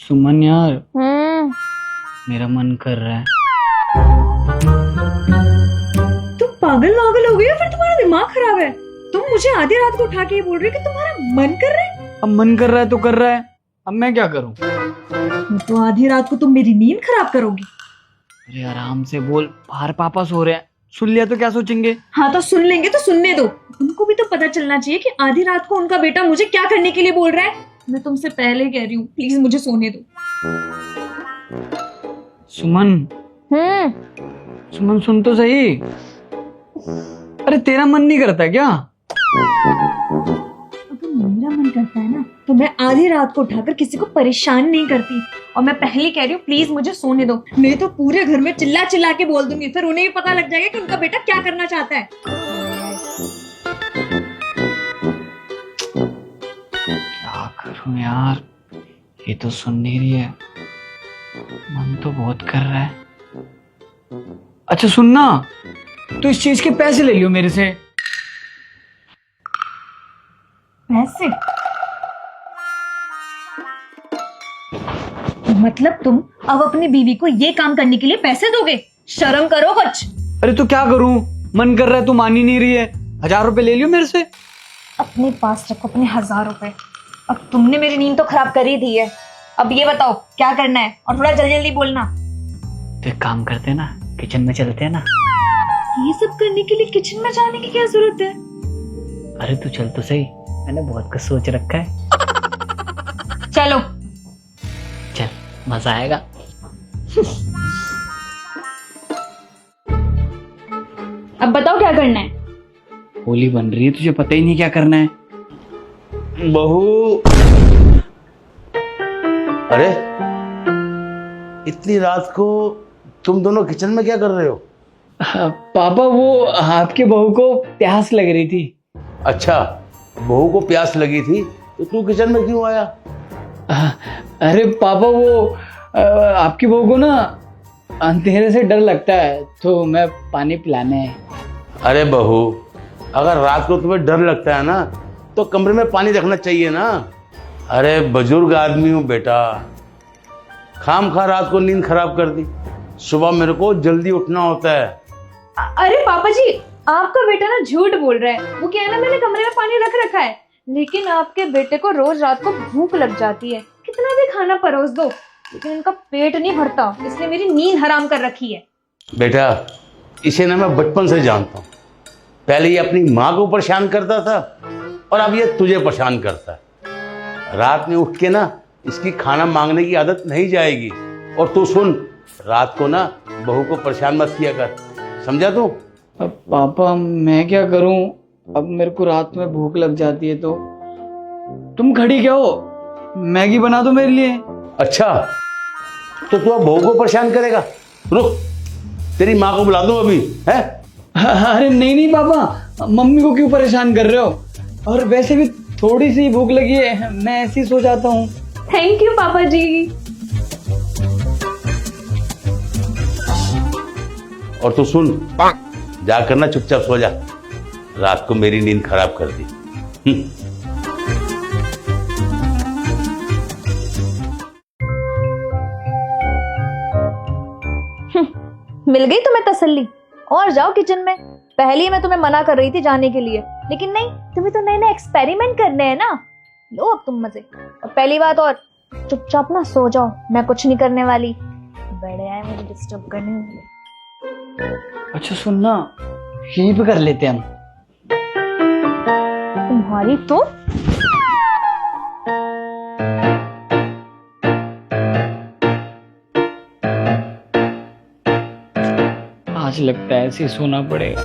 सुमन यार, हम्म। मेरा मन कर रहा है। तुम पागल वागल हो गई हो, फिर तुम्हारा दिमाग खराब है। तुम मुझे आधी रात को उठा के ये बोल रहे हो कि तुम्हारा मन कर रहा है। अब मन कर रहा है तो कर रहा है, अब मैं क्या करूं? तो आधी रात को तुम मेरी नींद खराब करोगी। अरे आराम से बोल, बाहर पापा सो रहे हैं, सुन लिया तो क्या सोचेंगे? हाँ तो सुन लेंगे तो सुनने दो। उनको भी तो पता चलना चाहिए कि आधी रात को उनका बेटा मुझे क्या करने के लिए बोल रहा है। मैं तुमसे पहले कह रही हूँ, प्लीज मुझे सोने दो। सुमन, सुमन सुन तो सही। अरे तेरा मन नहीं करता क्या? अगर मेरा मन करता है ना तो मैं आधी रात को उठाकर किसी को परेशान नहीं करती। और मैं पहले कह रही हूँ, प्लीज मुझे सोने दो, नहीं तो पूरे घर में चिल्ला चिल्ला के बोल दूंगी। फिर उन्हें भी पता लग जाएगा कि उनका बेटा क्या करना चाहता है। क्या करूं यार, ये तो सुन नहीं रही है, मन तो बहुत कर रहा है। अच्छा सुनना, तो इस चीज के पैसे ले लियो मेरे से। पैसे? मतलब तुम अब अपनी बीवी को ये काम करने के लिए पैसे दोगे? शर्म करो कुछ। अरे तो क्या करूं, मन कर रहा है, तू मान ही नहीं रही है। 1000 रुपए ले लियो मेरे से। अपने पास रखो अपने 1000 रुपए। अब तुमने मेरी नींद तो खराब कर ही दी है। अब ये बताओ क्या करना है, और थोड़ा जल्दी जल्दी बोलना। तो एक काम करते हैं ना, किचन में चलते हैं ना। ये सब करने के लिए किचन में जाने की क्या जरूरत है? अरे तू चल तो सही, मैंने बहुत कुछ सोच रखा है। चलो। चल, मजा आएगा। अब बताओ क्या करना है। होली बन रही है, तुझे पता ही नहीं क्या करना है। बहू, अरे इतनी रात को तुम दोनों किचन में क्या कर रहे हो? पापा, वो आपके बहू को प्यास लग रही थी। अच्छा, बहू को प्यास लगी थी तो तू किचन में क्यों आया? अरे पापा, वो आपकी बहू को ना अंधेरे से डर लगता है, तो मैं पानी पिलाने। अरे बहू, अगर रात को तुम्हें डर लगता है ना तो कमरे में पानी रखना चाहिए ना। अरे बुजुर्ग आदमी हूँ बेटा, खाम खा रात को नींद खराब कर दी। सुबह मेरे को जल्दी उठना होता है। अरे पापा जी, आपका बेटा ना झूठ बोल रहा है। वो क्या है ना, मैंने कमरे में पानी रख रखा है। लेकिन आपके बेटे को रोज रात को भूख लग जाती है, कितना भी खाना परोस दो, लेकिन उनका पेट नहीं भरता, इसलिए मेरी नींद हराम कर रखी है। बेटा, इसे ना मैं बचपन से जानता हूँ। पहले ये अपनी माँ को परेशान करता था और अब ये तुझे परेशान करता है। रात में उठ के ना इसकी खाना मांगने की आदत नहीं जाएगी। और तू सुन, रात को ना बहू को परेशान मत किया कर, समझा तू? अब पापा मैं क्या करूं, अब मेरे को रात में भूख लग जाती है। तो तुम खड़ी क्या हो, मैगी बना दो मेरे लिए। अच्छा, तो तू अब बहू को परेशान करेगा? रुक, तेरी माँ को बुला दूं अभी, है? अरे नहीं नहीं पापा, मम्मी को क्यों परेशान कर रहे हो? और वैसे भी थोड़ी सी भूख लगी है, मैं ऐसे ही सो जाता हूँ। थैंक यू पापा जी। और तू सुन, जाकर ना चुपचाप सो जा, रात को मेरी नींद खराब कर दी। मिल गई तुम्हें तसल्ली, और जाओ किचन में। पहले ही मैं तुम्हें मना कर रही थी जाने के लिए, लेकिन नहीं, तुम्हें तो नए नए एक्सपेरिमेंट करने हैं ना। लो अब तुम मजे। और पहली बात और, चुपचाप ना सो जाओ, मैं कुछ नहीं करने वाली। बड़े आए मुझे डिस्टर्ब करने। अच्छा सुनना, यहीं पे कर लेते हैं हम। तुम्हारी तो आज लगता है ऐसे ही सोना पड़ेगा।